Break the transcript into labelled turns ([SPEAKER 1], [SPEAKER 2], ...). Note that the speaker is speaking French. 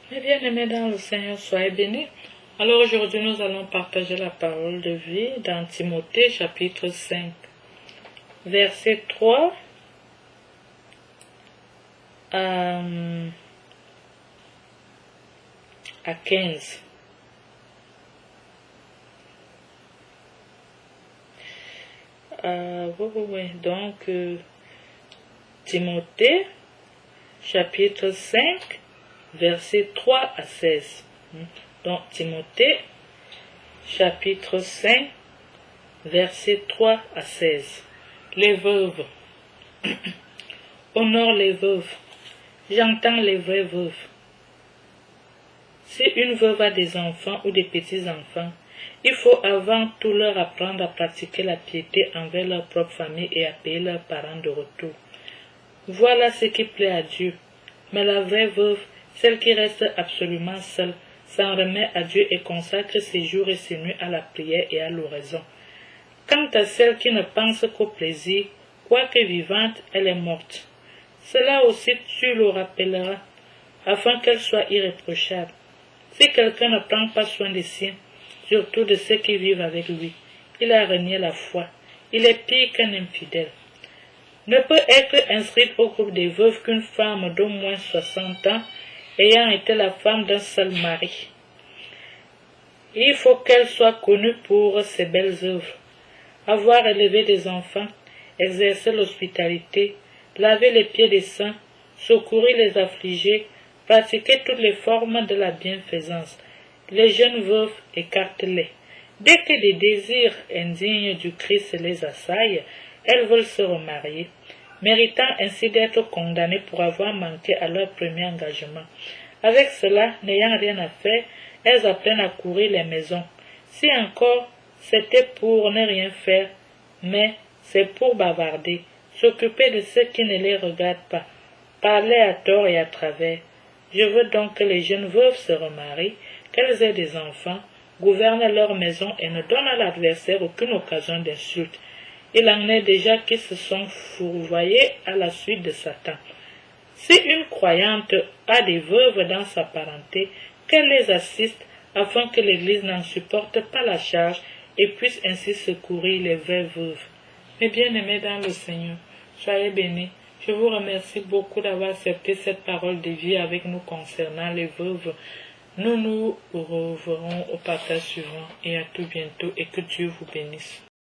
[SPEAKER 1] Mes bien-aimés dans le Seigneur, soyez bénis. Alors aujourd'hui, nous allons partager la parole de vie dans Timothée chapitre 5, verset 3 à 15. Donc, Timothée chapitre 5, verset 3 à 16. Donc, Timothée chapitre 5, verset 3 à 16. Les veuves. Honore les veuves. J'entends les vraies veuves. Si une veuve a des enfants ou des petits-enfants, il faut avant tout leur apprendre à pratiquer la piété envers leur propre famille et à payer leurs parents de retour. Voilà ce qui plaît à Dieu. Mais la vraie veuve, celle qui reste absolument seule, s'en remet à Dieu et consacre ses jours et ses nuits à la prière et à l'oraison. Quant à celle qui ne pense qu'au plaisir, quoique vivante, elle est morte. Cela aussi tu le rappelleras, afin qu'elle soit irréprochable. Si quelqu'un ne prend pas soin des siens, surtout de ceux qui vivent avec lui, il a renié la foi. Il est pire qu'un infidèle. Ne peut être inscrite au groupe des veuves qu'une femme d'au moins 60 ans, ayant été la femme d'un seul mari. Il faut qu'elle soit connue pour ses belles œuvres. Avoir élevé des enfants, exercer l'hospitalité, laver les pieds des saints, secourir les affligés, pratiquer toutes les formes de la bienfaisance. Les jeunes veuves, écartent-les. Dès que des désirs indignes du Christ les assaillent, elles veulent se remarier, méritant ainsi d'être condamnées pour avoir manqué à leur premier engagement. Avec cela, n'ayant rien à faire, elles apprennent à courir les maisons. Si encore c'était pour ne rien faire, mais c'est pour bavarder, s'occuper de ceux qui ne les regardent pas, parler à tort et à travers. Je veux donc que les jeunes veuves se remarient, qu'elles aient des enfants, gouvernent leur maison et ne donnent à l'adversaire aucune occasion d'insulte. Il en est déjà qui se sont fourvoyés à la suite de Satan. Si une croyante a des veuves dans sa parenté, qu'elle les assiste afin que l'Église n'en supporte pas la charge et puisse ainsi secourir les vraies veuves. Mes bien-aimés dans le Seigneur, soyez bénis. Je vous remercie beaucoup d'avoir accepté cette parole de vie avec nous concernant les veuves. Nous nous reverrons au partage suivant et à tout bientôt et que Dieu vous bénisse.